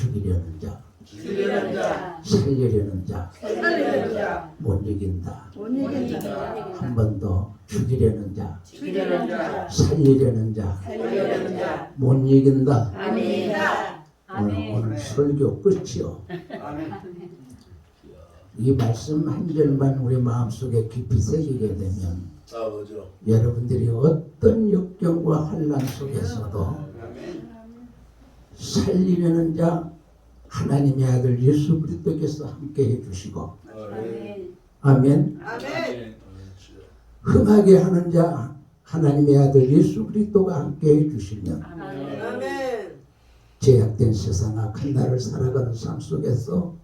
죽이려는 자, 죽이려는 자, 살리려는 자, 살리려는 자, 못 이긴다. 못 이긴다. 한 번 더 죽이려는 자, 죽이려는 자, 살리려는 자, 살리려는 자. 못 이긴다. 아멘. 오늘 설교 끝이요. 아멘. 이 말씀 한 절만 우리 마음속에 깊이 새기게 되면 맞아. 여러분들이 어떤 역경과 환난 속에서도 아멘. 살리려는 자 하나님의 아들 예수 그리스도께서 함께 해주시고 아멘. 아멘. 흥하게 하는 자 하나님의 아들 예수 그리스도가 함께 해주시면 아멘. 제약된 세상 악한 날을 살아가는 삶 속에서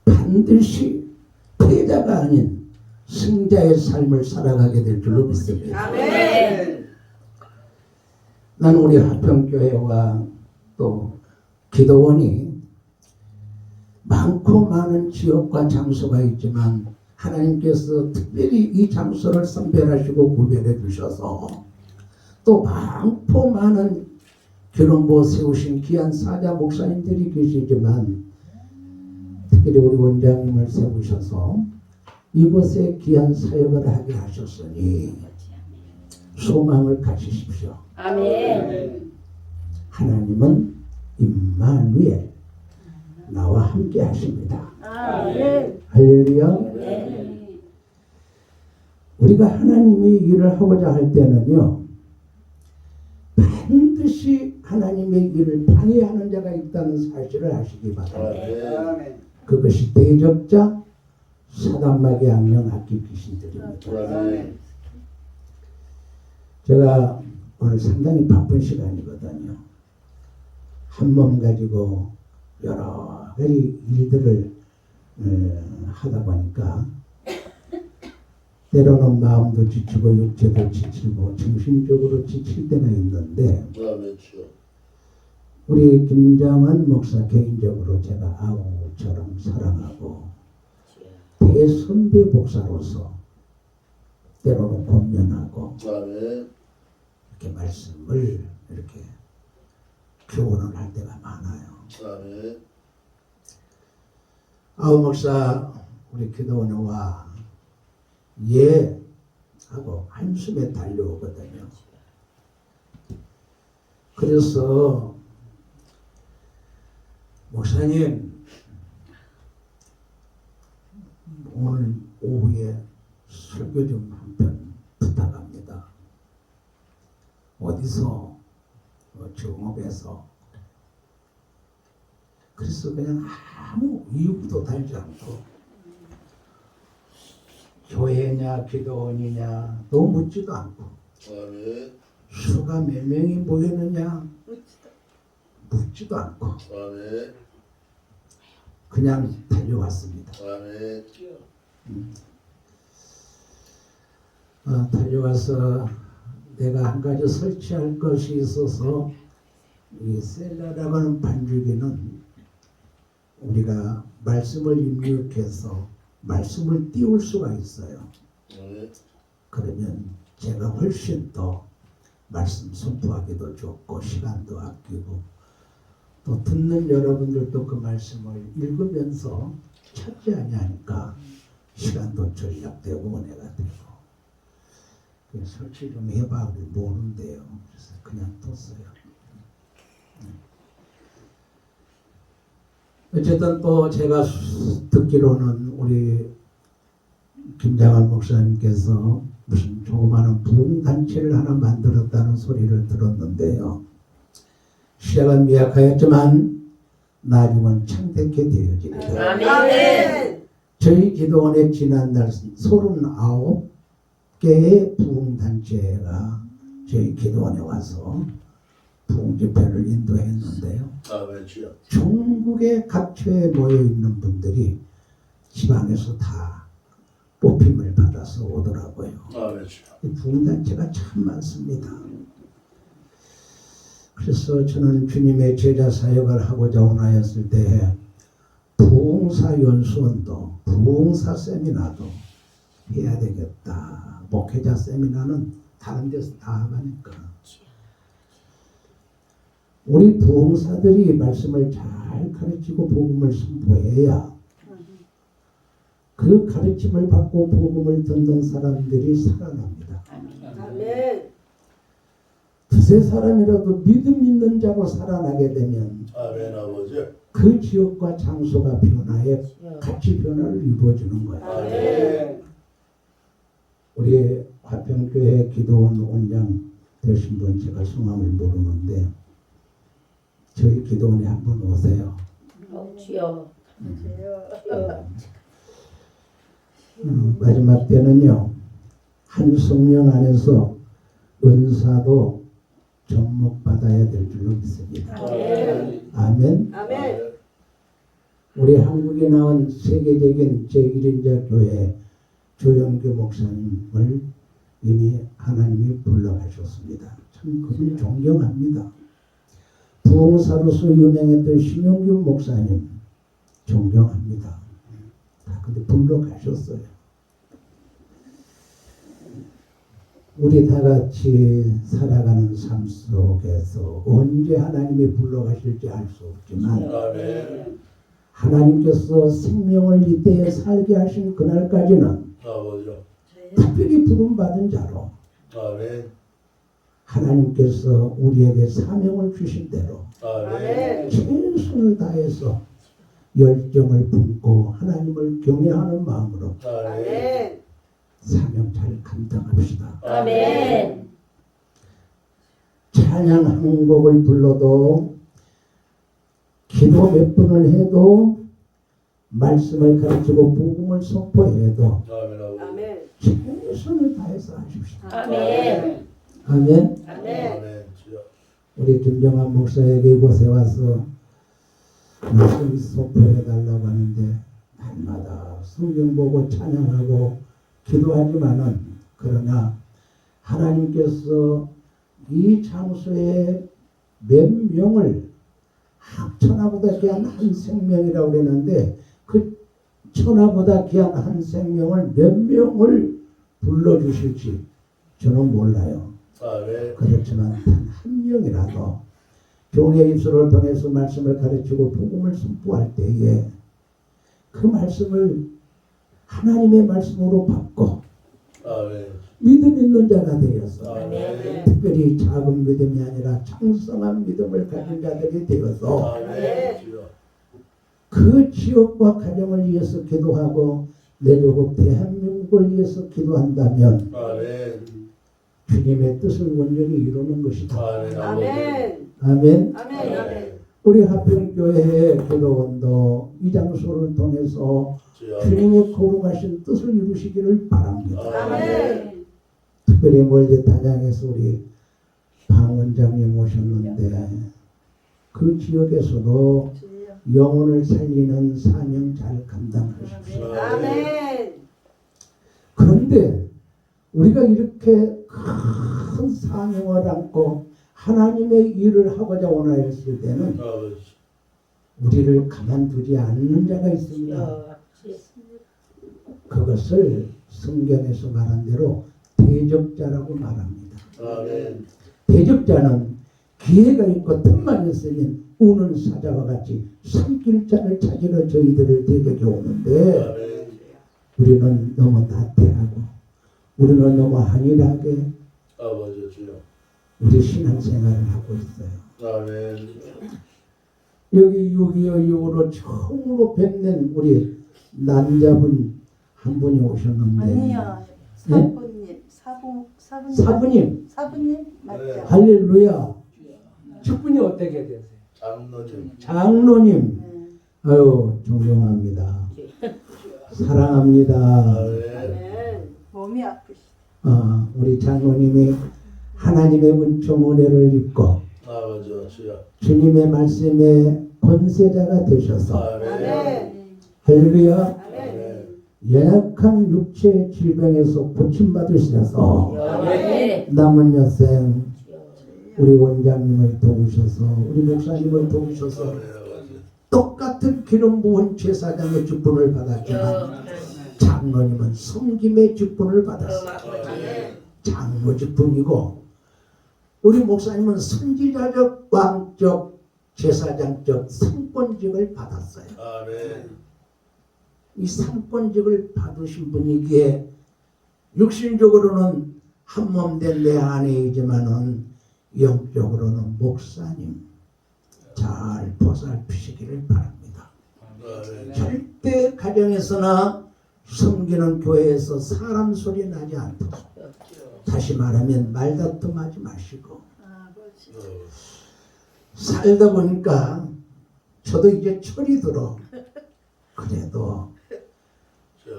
반드시 패자가 아닌 승자의 삶을 살아가게 될 줄로 믿습니다. 아멘. 나는 우리 화평교회와 또 기도원이 많고 많은 지역과 장소가 있지만 하나님께서 특별히 이 장소를 선별하시고 구별해 주셔서 또 많고 많은 결혼부 세우신 귀한 사자 목사님들이 계시지만 특별히 우리 원장님을 세우셔서 이곳에 귀한 사역을 하게 하셨으니 소망을 가지십시오. 아멘. 하나님은 임마누엘 나와 함께 하십니다. 아멘. 할렐루야. 네. 우리가 하나님이 일을 하고자 할 때는요 반드시 하나님의 일을 방해하는 자가 있다는 사실을 아시기 바랍니다. 아멘. 그것이 대적자 사단마귀 악령 악기 귀신들입니다. 아멘. 제가 오늘 상당히 바쁜 시간이거든요. 한 몸 가지고 여러 가지 일들을 하다 보니까 때로는 마음도 지치고 육체도 지치고 정신적으로 지칠 때가 있는데 우리 김장환 목사 개인적으로 제가 아우처럼 사랑하고 대선배 목사로서 때로는 권면하고 이렇게 말씀을 이렇게 교훈을 할 때가 많아요. 아우 목사 우리 기도원에 와 예 하고 한숨에 달려오거든요. 그래서 목사님 오늘 오후에 설교 좀 한 편 부탁합니다. 어디서? 정읍에서. 그래서 그냥 아무 이유도 달지 않고 교회냐 기도원이냐 또 묻지도 않고 수가 몇 명이 모였느냐 묻지도 않고 그냥 달려왔습니다. 달려와서 내가 한 가지 설치할 것이 있어서 이 셀라라고 하는 반죽에는 우리가 말씀을 입력해서 말씀을 띄울 수가 있어요. 그러면 제가 훨씬 더 말씀 선포하기도 좋고 시간도 아끼고 또 듣는 여러분들도 그 말씀을 읽으면서 찾지 아니하니까 시간도 절약되고 은혜가 되고 설치 좀 해봐 우리 모르는데요. 그래서 그냥 뒀어요. 어쨌든 또 제가 듣기로는 우리 김장환 목사님께서 무슨 조그마한 부흥단체를 하나 만들었다는 소리를 들었는데요. 시작은 미약하였지만 나중은 창대케 되어지리라. 아멘. 저희 기도원에 지난달 39개의 부흥단체가 저희 기도원에 와서 부흥집회를 인도했는데요. 전국의 각처에 모여있는 분들이 지방에서 다 뽑힘을 받아서 오더라고요. 이 부흥단체가 참 많습니다. 그래서 저는 주님의 제자 사역을 하고자 원하였을 때 부흥사 연수원도 부흥사 세미나도 해야 되겠다. 목회자 세미나는 다른 데서 다 하니까 우리 부흥사들이 말씀을 잘 가르치고 복음을 선포해야 그 가르침을 받고 복음을 듣는 사람들이 살아납니다. 아멘. 두세 사람이라도 믿음 있는 자로 살아나게 되면 아멘 아버지. 그 지역과 장소가 변화해 같이 변화를 이루어지는 거예요. 아멘. 우리 화평교회 기도원 원장 되신 분 제가 성함을 모르는데 저희 기도원에 한번 오세요. 주여. 마지막 때는요 한 성령 안에서 은사도 접목받아야 될 줄로 믿습니다. 아멘. 아멘. 아멘. 우리 한국에 나온 세계적인 제1인자 교회 조영규 목사님을 이미 하나님이 불러가셨습니다. 참 그분 존경합니다. 부흥사로서 유명했던 신용규 목사님 존경합니다. 근데 불러가셨어요. 우리 다 같이 살아가는 삶 속에서 언제 하나님이 불러가실지 알 수 없지만 아멘 하나님께서 생명을 이때에 살게 하신 그날까지는 아버지. 특별히 부름받은 자로 아멘 하나님께서 우리에게 사명을 주신 대로 아멘 최선을 다해서 열정을 품고 하나님을 경외하는 마음으로 아멘 사명 잘 감당합시다. 아멘. 찬양 한 곡을 불러도 기도 몇 번을 해도 말씀을 가르치고 복음을 선포해도 아멘 아버지. 아멘. 최선을 다해서 하십시오. 아멘. 아멘. 아멘. 아멘 주여. 우리 김정환 목사에게 이곳에 와서 말씀 선포해 달라고 하는데 날마다 성경 보고 찬양하고 기도하지만은 그러나 하나님께서 이 장소에 몇 명을 천하보다 귀한 한 생명이라고 그랬는데 그 천하보다 귀한 한 생명을 몇 명을 불러주실지 저는 몰라요. 아멘 그렇지만 단 한 명이라도 종의 입술을 통해서 말씀을 가르치고 복음을 선포할 때에 그 말씀을 하나님의 말씀으로 받고 아멘 믿음 있는 자가 되어서 아멘 특별히 작은 믿음이 아니라 창성한 믿음을 가진 자들이 되어서 아멘 주여. 그 지역과 가정을 위해서 기도하고 내 조국 대한민국을 위해서 기도한다면 아멘 주님의 뜻을 온전히 이루는 것이다. 아멘 아버지. 아멘. 아멘. 아멘. 아멘. 우리 하평교회의 기도원도 이 장소를 통해서 주여. 주님의 거룩하신 뜻을 이루시기를 바랍니다. 아멘. 특별히 멀리 단양에서 우리 방 원장님 오셨는데 그 지역에서도 영혼을 살리는 사명 잘 감당하십시오. 아멘. 그런데 우리가 이렇게 큰 사명을 안고 하나님의 일을 하고자 원하였을 때는 아버지. 우리를 가만두지 않는 자가 있습니다. 그것을 성경에서 말한 대로 대적자라고 말합니다. 아멘 대적자는 기회가 있고 틈만 있으면 우는 사자와 같이 산길잔을 찾으러 저희들을 대적해 오는데 아멘 우리는 너무 나태하고 우리는 너무 안일하게 아버지 주여. 우리 신앙생활을 하고 있어요. 아멘 여기 6.25 이후로 처음으로 뵙는 우리 남자분 한 분이 오셨는데 아니요. 사부님, 사부님. 사부님 사부님 맞죠? 네. 할렐루야. 직분이 어떻게 되세요? 장로님. 장로님. 네. 아유 존경합니다. 사랑합니다. 아멘 아멘. 몸이 아프시. 우리 장로님이 하나님의 은총 은혜를 입고 아버지 주여. 주님의 말씀에 권세자가 되셔서 아멘 할렐루야. 아멘. 연약한 육체의 질병에서 고침받으시면서 아멘. 남은 여생 우리 원장님을 도우셔서 우리 목사님을 도우셔서 아멘 아버지. 똑같은 기름 부은 제사장의 직분을 받았지만 장로님은 섬김의 직분을 받았어요. 장로 직분이고 우리 목사님은 선지자적 왕적 제사장적 상권직을 받았어요. 아멘. 이 상권직을 받으신 분이기에 육신적으로는 한몸된 내 아내이지만은 영적으로는 목사님 잘 보살피시기를 바랍니다. 아멘. 절대 가정에서나 섬기는 교회에서 사람 소리 나지 않도록, 다시 말하면 말다툼하지 마시고, 아버지. 살다 보니까 저도 이제 철이 들어. 그래도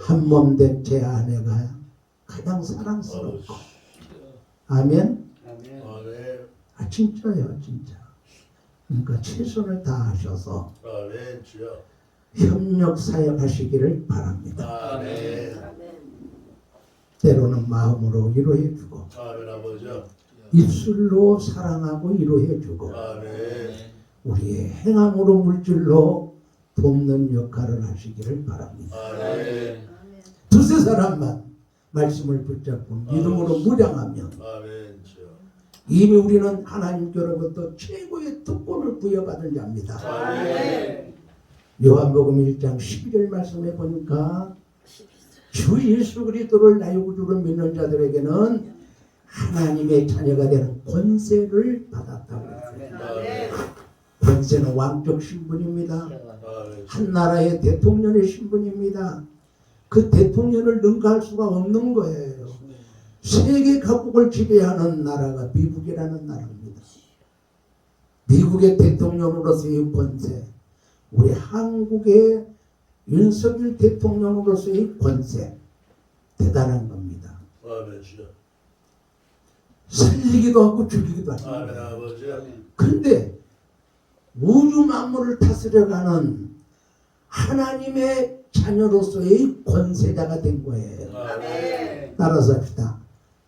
한몸된 제 아내가 가장 사랑스럽고, 아멘. 아멘. 아 진짜요, 진짜. 그러니까 최선을 다하셔서 아멘. 주여. 협력 사역하시기를 바랍니다. 아멘. 아멘. 때로는 마음으로 위로해주고, 아멘. 아버지. 입술로 사랑하고 위로해주고, 아멘. 우리의 행함으로 물질로 돕는 역할을 하시기를 바랍니다. 아멘. 아멘. 두세 사람만 말씀을 붙잡고 믿음으로 무장하면 아멘. 주여. 이미 우리는 하나님께로부터 최고의 특권을 부여받은 자입니다. 아멘. 요한복음 1장 12절 말씀해 보니까 주 예수 그리스도를 나의 구주로 믿는 자들에게는 하나님의 자녀가 되는 권세를 받았다고 했어요. 아멘. 권세는 왕적 신분입니다. 아멘. 한 나라의 대통령의 신분입니다. 그 대통령을 능가할 수가 없는 거예요. 세계 각국을 지배하는 나라가 미국이라는 나라입니다. 미국의 대통령으로서의 권세, 우리 한국의 윤석열 대통령으로서의 권세, 대단한 겁니다. 아멘. 주여. 살리기도 하고 죽이기도 하고. 아멘. 아버지. 그런데 우주 만물을 다스려가는 하나님의 자녀로서의 권세자가 된 거예요. 아멘. 따라서 합시다.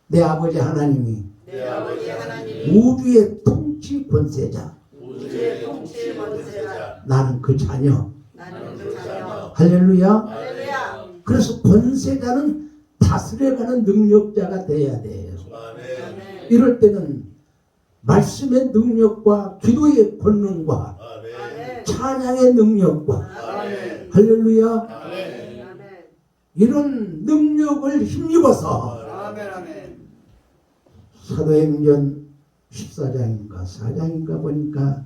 내 아버지 하나님이 내 아버지 하나님. 우주의 통치 권세자, 우주의 통치 권세자. 나는 그 자녀. 나는 그 자녀. 할렐루야. 할렐루야. 그래서 권세자는 다스려가는 능력자가 돼야 돼요. 아멘. 이럴 때는 말씀의 능력과 기도의 권능과 아멘. 찬양의 능력과 아멘. 할렐루야, 아멘. 아멘. 이런 능력을 힘입어서 아멘. 아멘. 사도행전 14장인가 4장인가 보니까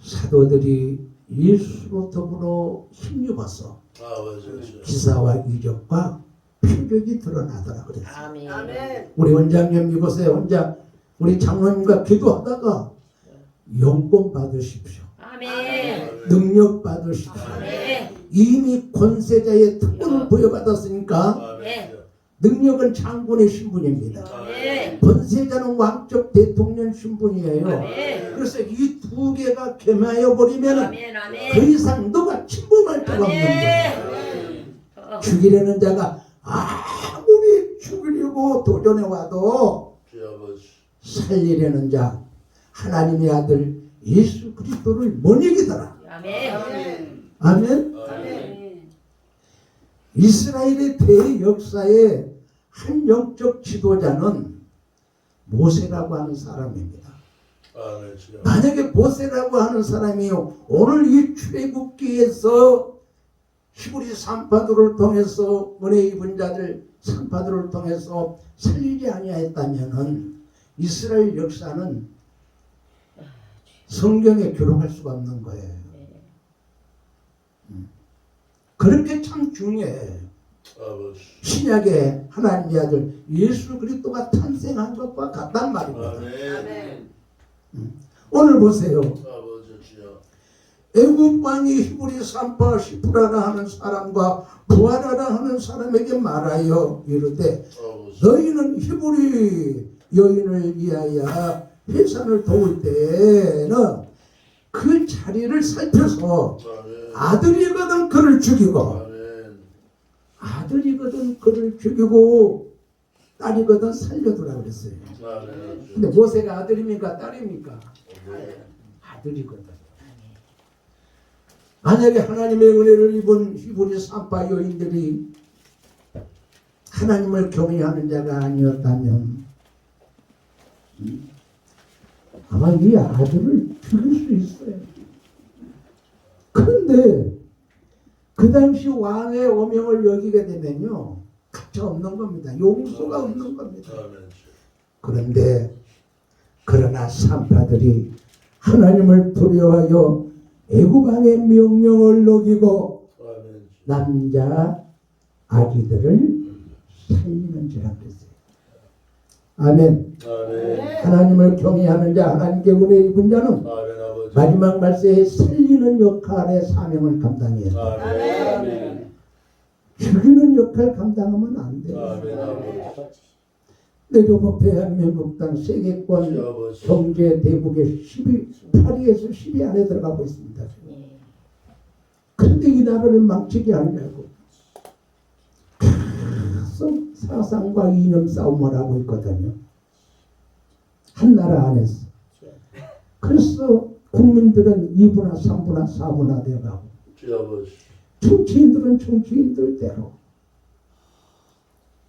사도들이 예수로 더불어 힘입어서 아버지. 기사와 이적과 표적이 드러나더라 그랬어요. 아멘. 우리 원장님 이보세요. 원장, 우리 장로님과 기도하다가 영권 받으십시오. 아멘. 능력 받으십시오. 아멘. 이미 권세자의 특권을 부여받았으니까 아멘. 능력은 장군의 신분입니다. 아멘. 권세자는 왕적 대통령 신분이에요. 아멘. 그래서 이 두 개가 겸하여 버리면 아멘. 더 아멘. 이상 너가 침범할 데가 없는 거야. 아멘. 죽이려는 자가 아무리 죽이려고 도전해 와도 주여 아버지. 살리려는 자 하나님의 아들 예수 그리스도를 못 이기더라. 아멘. 아멘. 아멘. 아멘. 이스라엘의 대역사의 한 영적 지도자는 모세라고 하는 사람입니다. 아멘. 주여. 만약에 모세라고 하는 사람이요 오늘 이 출애굽기에서 히브리 산파들을 통해서 은혜 입은 자들 산파들을 통해서 살리지 아니하였다면은 이스라엘 역사는 성경에 기록할 수가 없는 거예요. 그렇게 참 중요해요. 아버지. 신약에 하나님의 아들 예수 그리스도가 탄생한 것과 같단 말입니다. 아멘. 아멘. 오늘 보세요. 아버지. 주여. 애굽 왕이 히브리 산파 시프라라 하는 사람과 부하라라 하는 사람에게 말하여 이르되 아버지. 너희는 히브리 여인을 위하여 회산을 도울 때에는 그 자리를 살펴서 아멘. 아들이거든 그를 죽이고 아멘. 아들이거든 그를 죽이고 딸이거든 살려두라 그랬어요. 아멘. 근데 모세가 아들입니까 딸입니까? 아들이거든. 만약에 하나님의 은혜를 입은 히브리 산파 여인들이 하나님을 경외하는 자가 아니었다면 아마 이 아들을 죽일 수 있어요. 그런데 그 당시 왕의 오명을 여기게 되면요, 가차 없는 겁니다. 용서가 없는 겁니다. 아멘. 그런데 그러나 산파들이 하나님을 두려워하여 애굽 왕의 명령을 어기고 아멘. 남자 아기들을 살리는지라 그랬어요. 아멘. 아멘. 하나님을 경외하는 자, 하나님께 은혜 입은 자는 아멘. 아버지. 마지막 말세에 살리는 역할의 사명을 감당해야 돼요. 아멘. 죽이는 역할 감당하면 안 돼요. 아멘. 아버지. 내조국 대한민국 땅 세계권 아버지. 경제 대국의 8위에서 10위 안에 들어가고 있습니다. 그런데 이 나라를 망치게 하려고 계속 사상과 이념 싸움을 하고 있거든요. 한 나라 안에서. 그래서 국민들은 2분화, 3분화, 4분화 되어가고 아버지. 정치인들은 정치인들대로,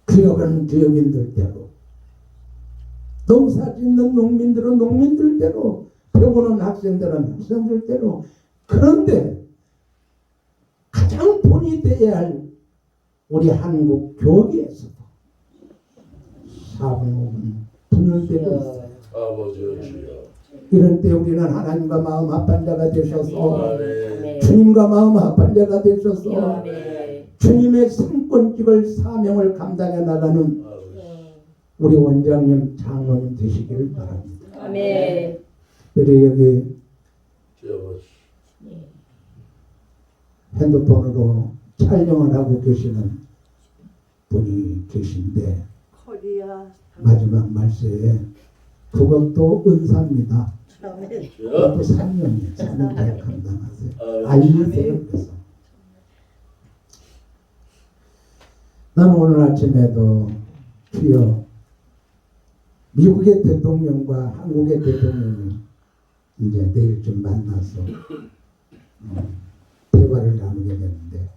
기업은 기업인들대로, 농사 짓는 농민들은 농민들대로, 배우는 학생들은 학생들대로. 그런데 가장 본이 되어야 할 우리 한국 교계에서도 4분, 5분 분열되고 있어요. 아버지 주여. 이런 때 우리는 하나님과 마음 합한 자가 되셔서, 아멘. 주님과 마음 합한 자가 되셔서 아멘. 주님의 상권직을 사명을 감당해 나가는 아버지. 우리 원장님, 장로님 되시기를 바랍니다. 아멘. 그리고 여기 아버지. 핸드폰으로 촬영을 하고 계시는 분이 계신데, 코리아. 마지막 말세에 그것도 은사입니다. 아멘. 그것도 사명이에요. 사명 잘 감당하세요. 아멘. 알리세요. 그래서 나는 오늘 아침에도 주여, 미국의 대통령과 한국의 대통령이 이제 내일쯤 만나서 대화를 나누게 되는데,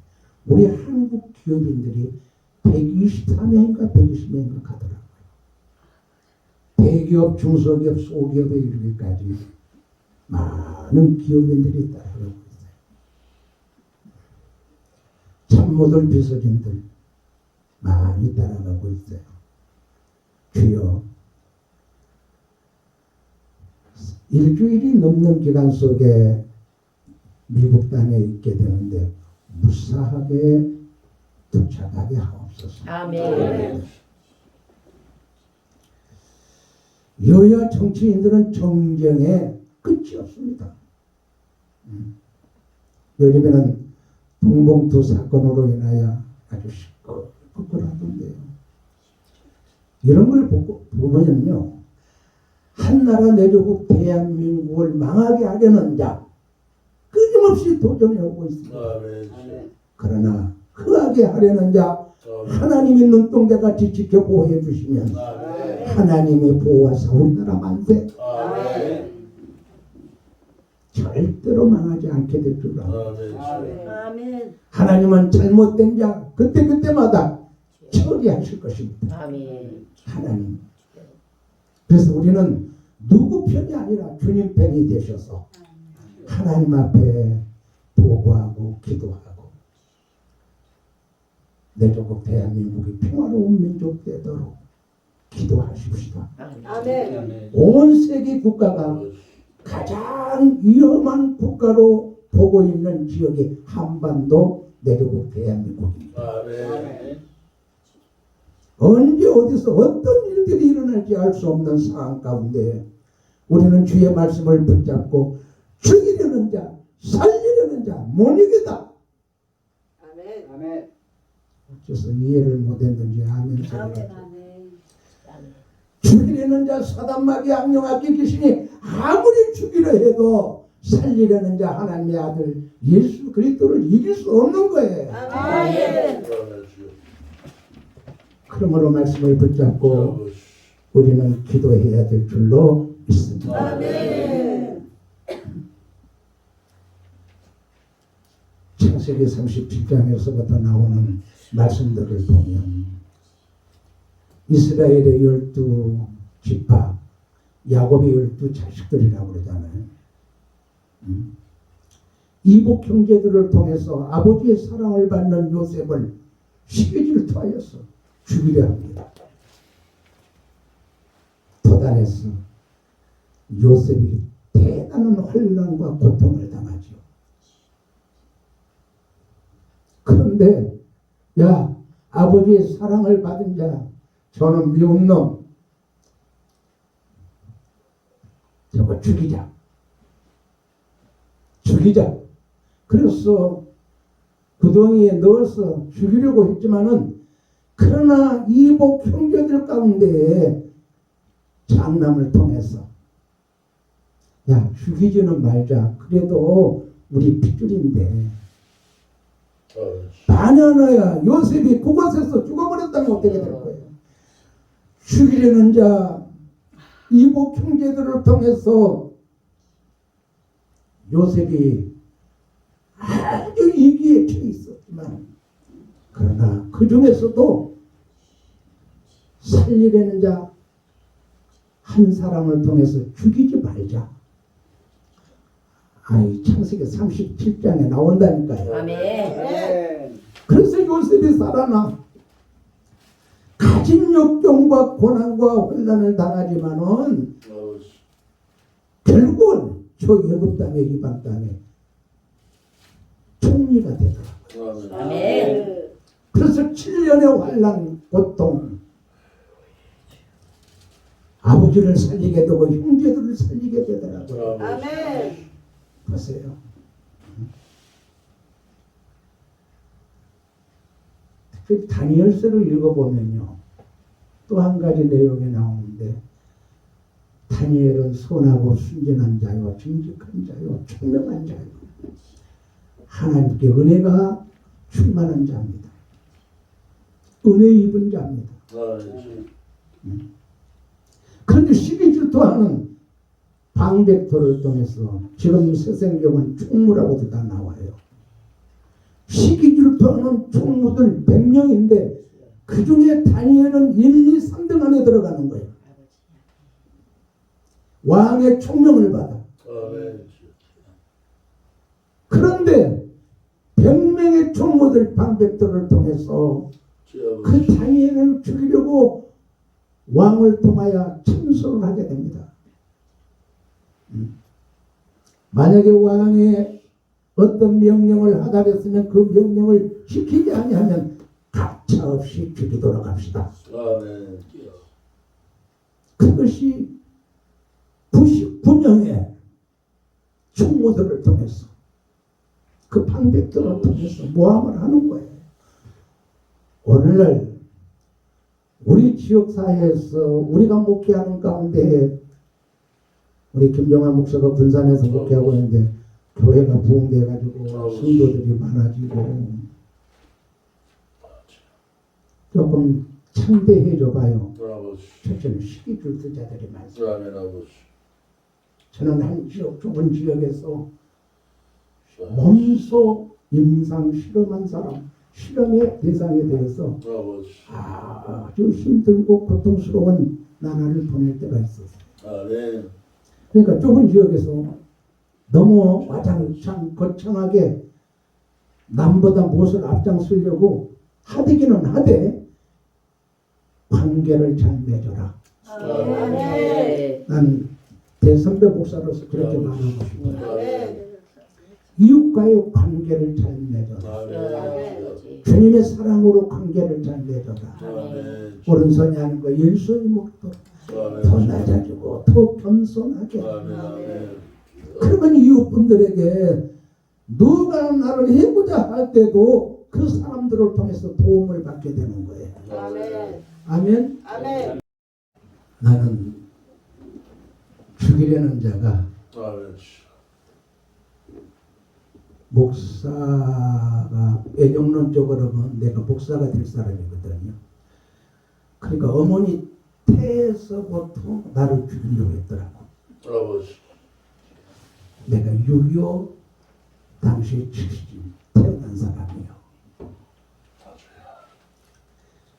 우리 한국 기업인들이 124명인가 120명인가 가더라고요. 대기업, 중소기업, 소기업에 이르기까지 많은 기업인들이 따라가고 있어요. 참모들, 비서진들 많이 따라가고 있어요. 주여, 일주일이 넘는 기간 속에 미국 땅에 있게 되는데 무사하게 도착하게 하옵소서. 아멘. 여야 정치인들은 정쟁에 끝이 없습니다. 요즘에는 동봉투 사건으로 인하여 아주 시끌시끌하던데요. 이런 걸 보면요, 한나라 내조국 대한민국을 망하게 하려는 자 끊임없이 도전해 오고 있습니다. 아멘. 그러나 흥하게 하려는 자 아멘. 하나님이 눈동자같이 지켜 보호해 주시면 아멘. 하나님의 보호하사 우리나라 만세 아멘. 절대로 망하지 않게 될 줄 압니다. 아멘. 아멘. 하나님은 잘못된 자 그때마다 처리하실 것입니다. 아멘. 하나님. 그래서 우리는 누구 편이 아니라 주님 편이 되셔서 하나님 앞에 보고하고 기도하고 내 조국 대한민국이 평화로운 민족 되도록 기도하십시다. 아멘. 온 세계 국가가 가장 위험한 국가로 보고 있는 지역이 한반도 내조국 대한민국입니다. 아멘. 언제 어디서 어떤 일들이 일어날지 알 수 없는 상황 가운데 우리는 주의 말씀을 붙잡고 죽이려는 자, 살리려는 자 못 이기다. 아멘. 아멘. 어째서 이해를 못했는지 아멘 소리가. 아멘. 아멘. 죽이려는 자 사단마귀 악령악기 귀신이 아무리 죽이려 해도 살리려는 자 하나님의 아들 예수 그리스도를 이길 수 없는 거예요. 아멘. 그러므로 말씀을 붙잡고 우리는 기도해야 될 줄로 믿습니다. 아멘. 창세기 37장에서부터 나오는 말씀들을 보면 이스라엘의 12지파 야곱의 12자식들이라고 그러잖아요. 이복 형제들을 통해서 아버지의 사랑을 받는 요셉을 시기질투하여서 죽이려 합니다. 도단에서 요셉이 대단한 환난과 고통을 당하죠. 그런데 야, 아버지의 사랑을 받은 자, 저는 미운 놈, 저거 죽이자. 그래서 구덩이에 넣어서 죽이려고 했지만은, 그러나 이복 형제들 가운데에 장남을 통해서 야, 죽이지는 말자. 그래도 우리 핏줄인데 반연하야 요셉이 그곳에서 죽어버렸다면 어떻게 될 거예요? 죽이려는 자 이복 형제들을 통해서 요셉이 아주 위기에 처해 있었지만, 그러나 그 중에서도 살리려는 자 한 사람을 통해서 죽이지 말자. 아이, 창세기 37장에 나온다니까요. 아멘. 그래서 요셉이 살아나 가진 역경과 고난과 혼란을 당하지만은 결국은 저 애굽 땅에 이방 땅에 총리가 되더라고요. 아멘. 그래서 7년의 환란 고통, 아버지를 살리게 되고 형제들을 살리게 되더라고요. 아멘. 보세요. 특히 다니엘서를 읽어보면요, 또 한 가지 내용이 나오는데, 다니엘은 선하고 순전한 자요, 정직한 자요, 총명한 자요, 하나님께 은혜가 충만한 자입니다. 은혜 입은 자입니다. 그런데 시기질투하는 방백토를 통해서, 지금 새생경은 총무라고도 다 나와요. 시기질투하는 총무들 100명인데 그 중에 다니엘은 1, 2, 3등 안에 들어가는 거예요. 왕의 총명을 받아. 그런데 100명의 총무들 방백토를 통해서 그 다니엘을 죽이려고 왕을 통하여 참소를 하게 됩니다. 만약에 왕의 어떤 명령을 하달했으면 그 명령을 지키지 아니하면 가차없이 죽이도록 합시다. 그것이 99명의 총무들을 통해서, 그 방백들을 통해서 모함을 하는 거예요. 오늘날 우리 지역사회에서 우리가 목회하는 가운데, 우리 김정환 목사가 분산에서 목회하고 있는데 교회가 부흥돼가지고 성도들이 많아지고, 조금 창대해져 봐요. 첫째는 시기질투자들이 많습니다. 저는 한 지역, 좁은 지역에서 몸소 임상 실험한 사람, 실험의 대상에 대해서 아주 힘들고 고통스러운 나날을 보낼 때가 있었어요. 그러니까 좁은 지역에서 너무 와장창 거창하게 남보다 무엇을 앞장서려고 하되기는 하되, 관계를 잘 맺어라. 아멘. 난 대선배 목사로서 그렇게 말하고 싶어요. 아멘. 이웃과의 관계를 잘 맺어라. 주님의 사랑으로 관계를 잘 맺어라. 오른손이 하는 거 일손이 먹도록 더 낮아지고 더 겸손하게. 그러면 이웃분들에게 누가 나를 해보자 할 때도 그 사람들을 통해서 도움을 받게 되는 거예요. 아멘. 아멘. 아멘. 나는 죽이려는 자가 목사가 애정론적으로는 내가 목사가 될 사람이거든요. 그러니까 어머니 태에서부터 나를 죽이려고 했더라고. 내가 6.25 당시 70 태어난 사람이에요.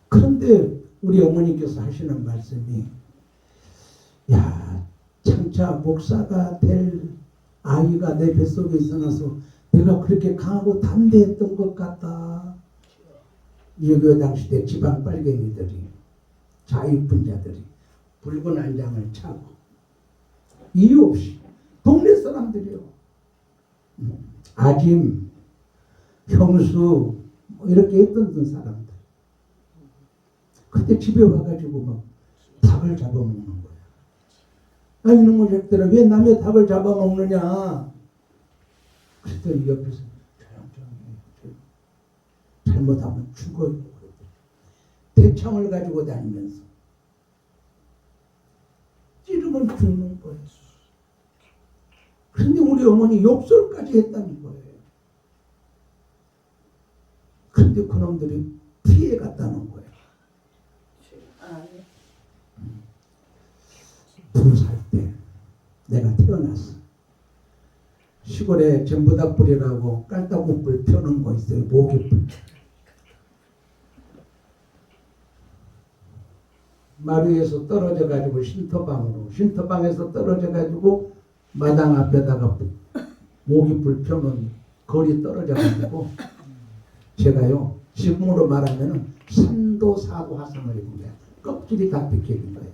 그런데 우리 어머니께서 하시는 말씀이, 야, 장차 목사가 될 아이가 내 뱃속에 있어놔서 내가 그렇게 강하고 담대했던 것 같다. 6.25 당시 때 지방 빨갱이들이 자유분자들이 붉은 안장을 차고 이유 없이 동네 사람들이요. 아짐, 형수 뭐 이렇게 했던 사람들. 그때 집에 와가지고 막 닭을 잡아먹는 거야. 아 이놈의 새끼들아 왜 남의 닭을 잡아먹느냐. 그랬더니 옆에서 조용히 잘못하면 죽어요. 대창을 가지고 다니면서 찌르면 죽는 거예요. 그런데 우리 어머니 욕설까지 했다는 거예요. 그런데 그놈들이 피해갔다는 거예요. 2살 때 내가 태어났어. 시골에 전부다불이라고 깔따구불 펴는 거 있어요. 모기불. 마루에서 떨어져 가지고 쉼터방에서 떨어져 가지고 마당 앞에다가 모기불 펴놓은 거리 떨어져 가지고 제가요 지금으로 말하면은 3도 4도 화상을 입은 거야. 껍질이 다 비켜진 거야.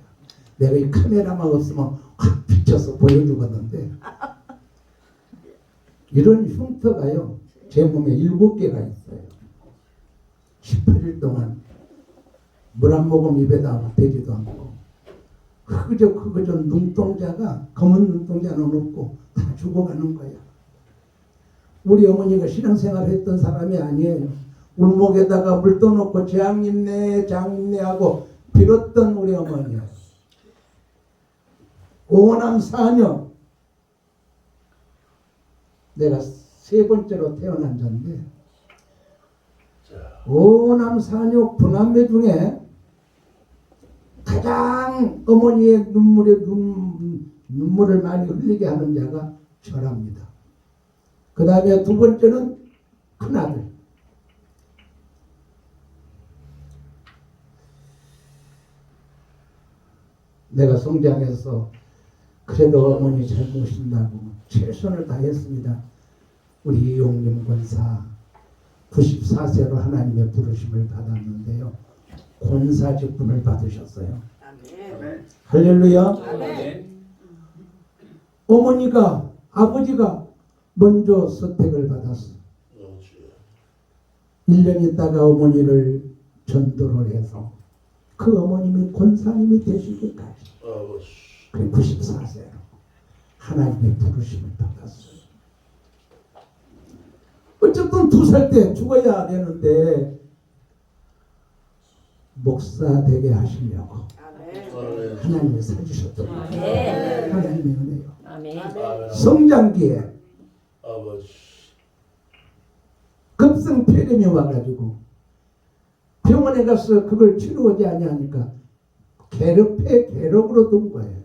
내가 이 카메라만 없으면 확 비춰서 보여주겠는데 이런 흉터가요 제 몸에 7개가 있어요. 18일 동안 물 한 모금 입에다 대지도 않고 그저 눈동자가 검은 눈동자는 없고 다 죽어가는 거야. 우리 어머니가 신앙생활 했던 사람이 아니에요. 울목에다가 물 떠놓고 장님네 하고 빌었던 우리 어머니야. 5남 4녀 내가 3번째로 태어난 자인데 5남 4녀 9남매 중에 가장 어머니의 눈물을 많이 흘리게 하는 자가 저랍니다. 그 다음에 2번째는 큰아들. 내가 성장해서 그래도 어머니 잘 모신다고 최선을 다했습니다. 우리 이용림 권사 94세로 하나님의 부르심을 받았는데요. 권사 직분을 받으셨어요. 아멘. 할렐루야. 아멘. 어머니가 아버지가 먼저 선택을 받았어. 1년 있다가 어머니를 전도를 해서 그 어머님이 권사님이 되시기까지 그래 94세로 하나님의 부르심을 받았어요. 어쨌든 2살 때 죽어야 되는데 목사 되게 하시려고 아멘. 하나님이 사주셨던 거예요. 아멘. 하나님의 은혜요. 아멘. 성장기에 급성 폐렴이 와가지고 병원에 가서 그걸 치료하지 아니하니까 괴력으로 둔 거예요.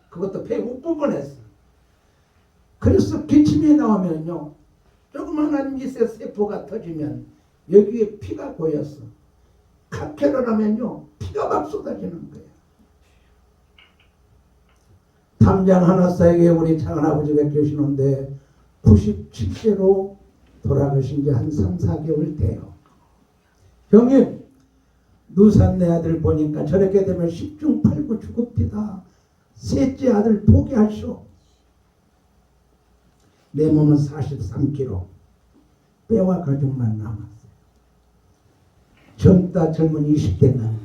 그것도 폐 윗부분에서. 그래서 기침이 나오면요 조그만한 미세 세포가 터지면 여기에 피가 고였어. 각혈을 하면요 피가 막 쏟아지는 거예요. 담장 하나사이에 우리 작은아버지가 계시는데 97세로 돌아가신 지 한 3, 4개월 돼요. 형님 누산 내 아들 보니까 저렇게 되면 10중 8구 죽읍디다. 셋째 아들 포기하시오. 내 몸은 43kg 뼈와 가죽만 남았어요. 젊은 20대 남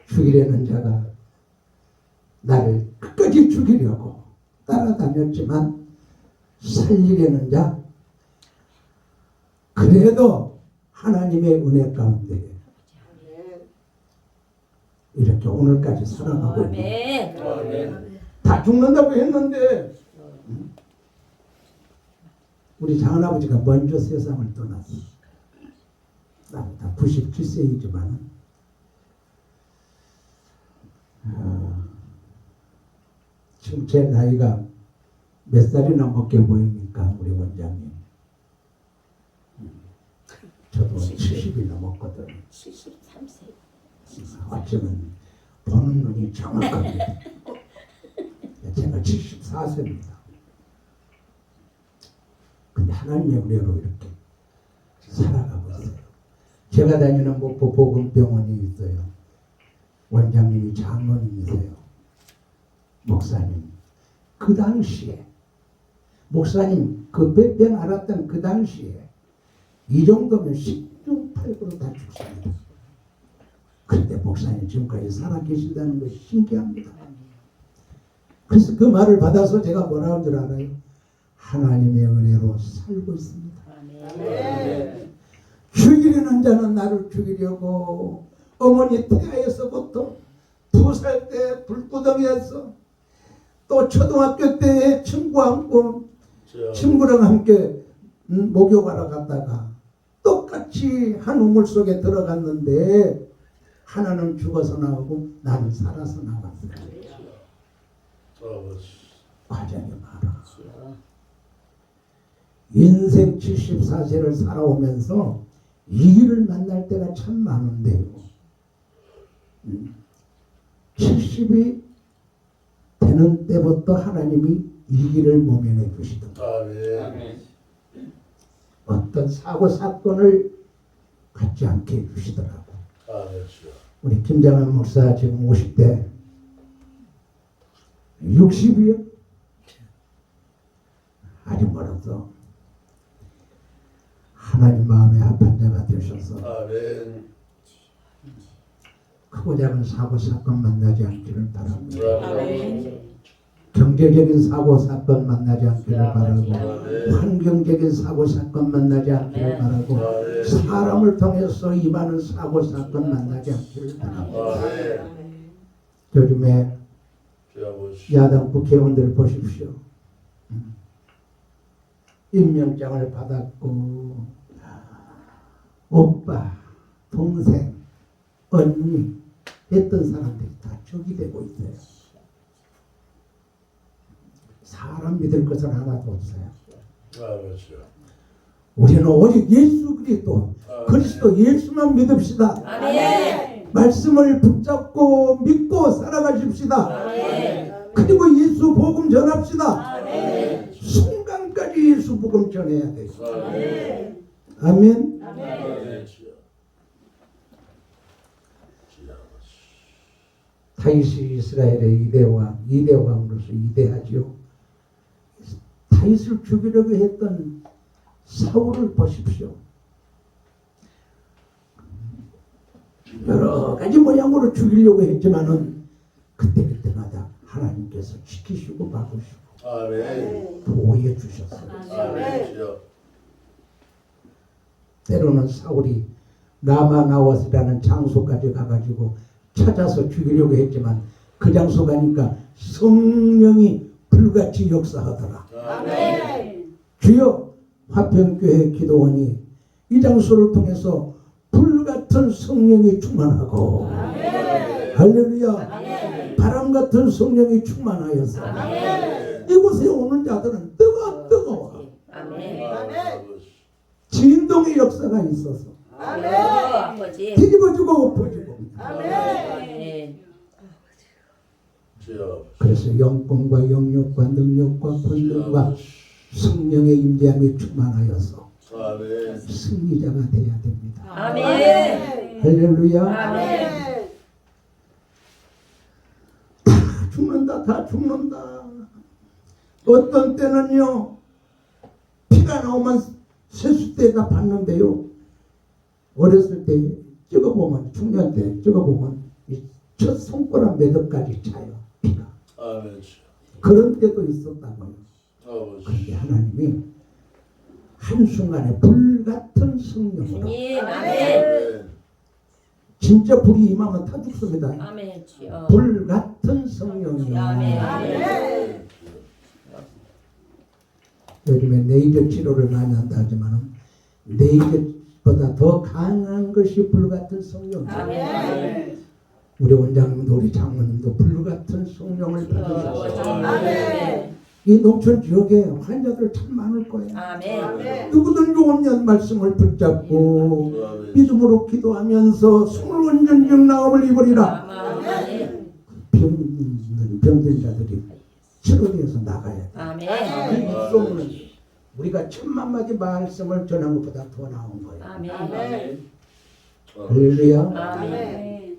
죽이려는 자가 나를 끝까지 죽이려고 따라다녔지만 살리려는 자 그래도 하나님의 은혜 가운데 이렇게 오늘까지 살아가고 있는 아멘. 다 죽는다고 했는데 우리 작은아버지가 먼저 세상을 떠났어. 나보다 97세이지만 지금 제 나이가 몇 살이나 먹게 보입니까 우리 원장님? 저도 70이 넘었거든. 73세. 어쩌면 보는 눈이 정확합니다. 제가 74세입니다. 근데 하나님의 은혜로 이렇게 살아가고 있어요. 제가 다니는 목포 복음병원이 있어요. 원장님이 장로님이세요. 목사님. 그 당시에 목사님 그 병 알았던 그 당시에 이 정도면 10중 8구로 다 죽습니다. 그런데 목사님 지금까지 살아계신다는 것이 신기합니다. 그래서 그 말을 받아서 제가 뭐라고 줄 알아요? 하나님의 은혜로 살고 있습니다. 아멘. 죽이려는 자는 나를 죽이려고 어머니 태아에서부터 2살 때 불구덩이에서 또 초등학교 때 친구 안고 친구랑 함께 목욕하러 갔다가 똑같이 한 우물 속에 들어갔는데 하나는 죽어서 나오고 나는 살아서 나왔어요. 과정이 많아. 인생 74세를 살아오면서 이 길을 만날 때가 참 많은데요. 70이 되는 때부터 하나님이 이 길을 모면해 주시더라. 아멘. 어떤 사고 사건을 갖지 않게 해주시더라고. 우리 김장한 목사 지금 50대 60이요? 아주 멀어서 하나님 마음에 합한 자가 되셔서 아멘. 크고 작은 사고 사건 만나지 않기를 바랍니다. 아멘. 경제적인 사고 사건 만나지 않기를 바라고 아멘. 환경적인 사고 사건 만나지 않기를 아멘. 바라고 아멘. 사람을 통해서 임하는 사고 사건 만나지 않기를 바랍니다. 아멘. 요즘에 주여보시. 야당 국회의원들 보십시오. 임명장을 받았고 오빠, 동생, 언니 했던 사람들이 다 적이 되고 있어요. 사람 믿을 것은 하나도 없어요. 아버지요. 우리는 오직 예수 그리스도 예수만 믿읍시다. 아멘. 말씀을 붙잡고 믿고 살아가십시다. 아멘. 그리고 예수 복음 전합시다. 아멘. 순간까지 예수 복음 전해야 돼요. 아멘. 아멘. 아멘. 주여. 다윗이 이스라엘의 2대 왕으로서 위대하지요. 다윗을 죽이려고 했던 사울을 보십시오. 여러 가지 모양으로 죽이려고 했지만은 그때마다 하나님께서 지키시고 막으시고 아멘. 보호해 주셨어요. 아멘. 주여. 때로는 사울이 라마나옷이라는 장소까지 가가지고 찾아서 죽이려고 했지만 그 장소 가니까 성령이 불같이 역사하더라. 아멘. 주여, 화평교회 기도원이 이 장소를 통해서 불같은 성령이 충만하고 할렐루야, 바람같은 성령이 충만하여서 이곳에 오는 자들은 뜨거워 아멘. 진동의 역사가 있어서 아버지. 뒤집어지고 엎어지고. 아멘. 주여. 그래서 영권과 영력과 능력과 권능과 성령의 임재함이 충만하여서 아멘. 승리자가 되어야 됩니다. 아멘. 할렐루야. 아멘. 다 죽는다. 어떤 때는요, 피가 나오면 세숫대가 봤는데요, 어렸을 때 찍어보면, 중년 때 찍어보면 이 첫 손가락 매듭까지 차요, 피가. 아멘. 주여. 그런 때도 있었다고요. 아버지. 그런데 하나님이 한순간에 불같은 성령으로, 주님. 아멘. 아멘. 진짜 불이 임하면 다 죽습니다. 아멘. 주여. 불같은 성령이요. 아멘. 아멘. 요즘에 레이저 치료를 많이 한다 하지만 레이저보다 더 강한 것이 불같은 성령이에요. 아멘. 우리 원장님도 우리 장모님도 불같은 성령을 받으셨어요. 아멘. 이 농촌 지역에 환자들 참 많을 거예요. 아멘. 누구든 좋은 말씀을 붙잡고 아멘. 믿음으로 기도하면서 손을 온전히 영락함을 입으리라. 아멘. 병든 자들이 치료돼서 나가야 돼. 아멘. 이 입소문은 우리가 1000만 마디 말씀을 전한 것보다 더 나온 거예요. 아멘. 할렐루야. 아멘.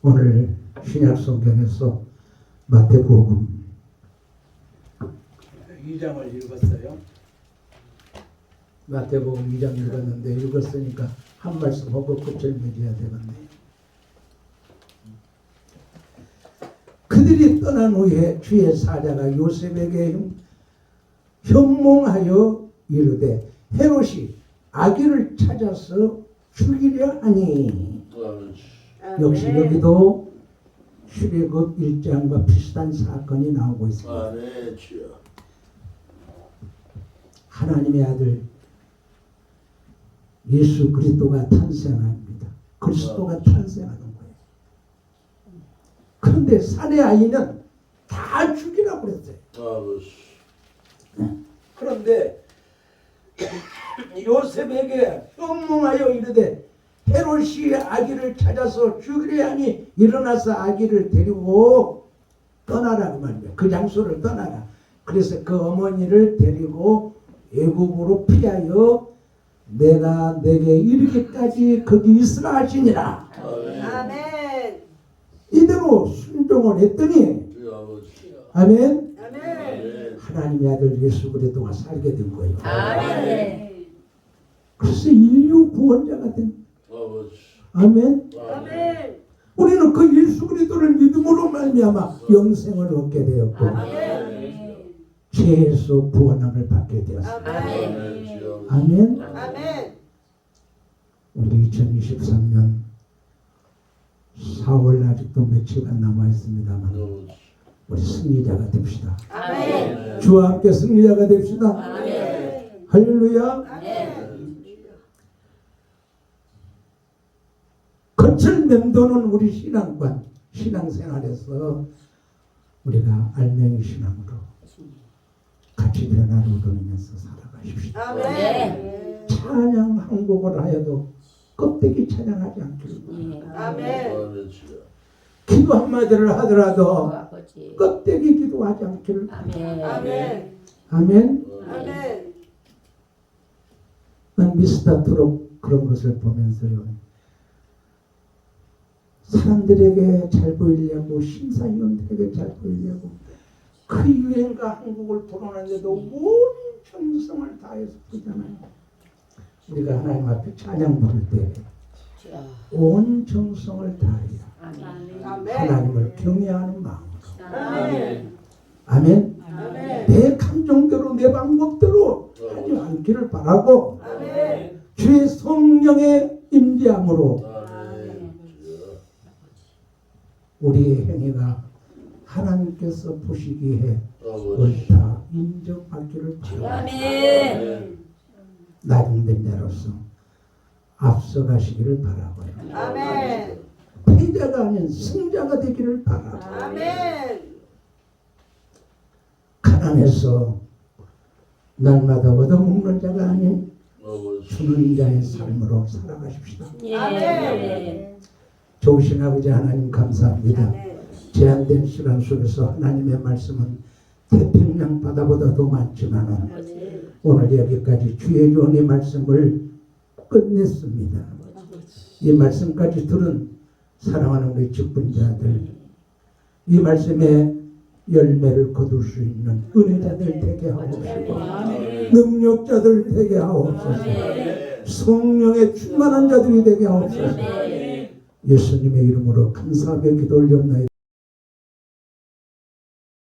오늘 신약 성경에서 마태복음 2장을 읽었어요. 마태복음 2장 읽었는데 읽었으니까 한 말씀 하고 끝을 맺어야 되겠네. 그들이 떠난 후에 주의 사자가 요셉에게 현몽하여 이르되 헤롯이 아기를 찾아서 죽이려 하니. 역시 여기도 출애굽 1장과 비슷한 사건이 나오고 있습니다. 아멘 주여. 하나님의 아들 예수 그리스도가 탄생합니다. 그리스도가 탄생하는 거예요. 그런데 사내 아이는 다 죽이라고 그랬어요. 아버지. 그런데 요셉에게 현몽하여 이르되 헤롯이 아기를 찾아서 죽이려 하니 일어나서 아기를 데리고 떠나라 그 말이에요. 그 장소를 떠나라. 그래서 그 어머니를 데리고 애국으로 피하여 내가 내게 이르기까지 거기 있으라 하시니라. 아멘. 이대로 순종을 했더니 주여 아버지. 아멘. 아멘. 하나님의 아들 예수 그리스도가 살게 된 거예요. 아멘. 그래서 인류 구원자가 된 아버지. 아멘. 아멘. 우리는 그 예수 그리스도를 믿음으로 말미암아 영생을 얻게 되었고 아멘. 죄에서 구원함을 받게 되었습니다. 아멘. 아멘 주여. 아멘. 아멘. 우리 2023년 4월 아직도 며칠간 남아 있습니다만 아버지. 우리 승리자가 됩시다. 아멘. 주와 함께 승리자가 됩시다. 아멘. 할렐루야. 아멘. 겉을 맴도는 우리 신앙관, 신앙생활에서 우리가 알맹이 신앙으로 같이 변화를 얻으면서 살아가십시다. 아멘. 찬양 한 곡을 하여도 껍데기 찬양하지 않기를 예. 바랍니다. 아멘. 아멘 주여. 기도 한마디를 하더라도 아버지. 껍데기 기도하지 않기를 바랍니다. 아멘. 아멘. 아멘. 아멘. 난 미스터 트롯 그런 것을 보면서요. 사람들에게 잘 보이려고 심사위원들에게 잘 보이려고 그 유행가 한국을 부르는데도 온 정성을 다해서 부르잖아요. 우리가 하나님 앞에 찬양 부를 때 온 정성을 다해야 아멘. 하나님을 경외하는 마음으로 아멘. 아멘. 아멘. 내 감정대로 내 방법대로 하지 않기를 바라고 아멘. 주의 성령의 임재함으로 아멘 주여. 우리의 행위가 하나님께서 보시기에 아버지. 옳다 인정받기를 바랍니다. 아멘. 나중된 자로서 앞서가시기를 바라고요. 아멘. 패자가 아닌 승자가 되기를 바라고 아멘. 가난해서 날마다 얻어먹는 자가 아닌 아버지. 주는 자의 삶으로 살아가십시다. 아멘. 좋으신 아버지 하나님 감사합니다. 아멘. 제한된 시간 속에서 하나님의 말씀은 태평양 바다보다도 많지만 오늘 여기까지 주의 종의 말씀을 끝냈습니다. 이 말씀까지 들은 사랑하는 우리 직분자들, 이 말씀에 열매를 거둘 수 있는 은혜자들 되게 하옵시고 능력자들 되게 하옵소서. 성령의 충만한 자들이 되게 하옵소서. 예수님의 이름으로 감사하며 기도 올려옵나이다.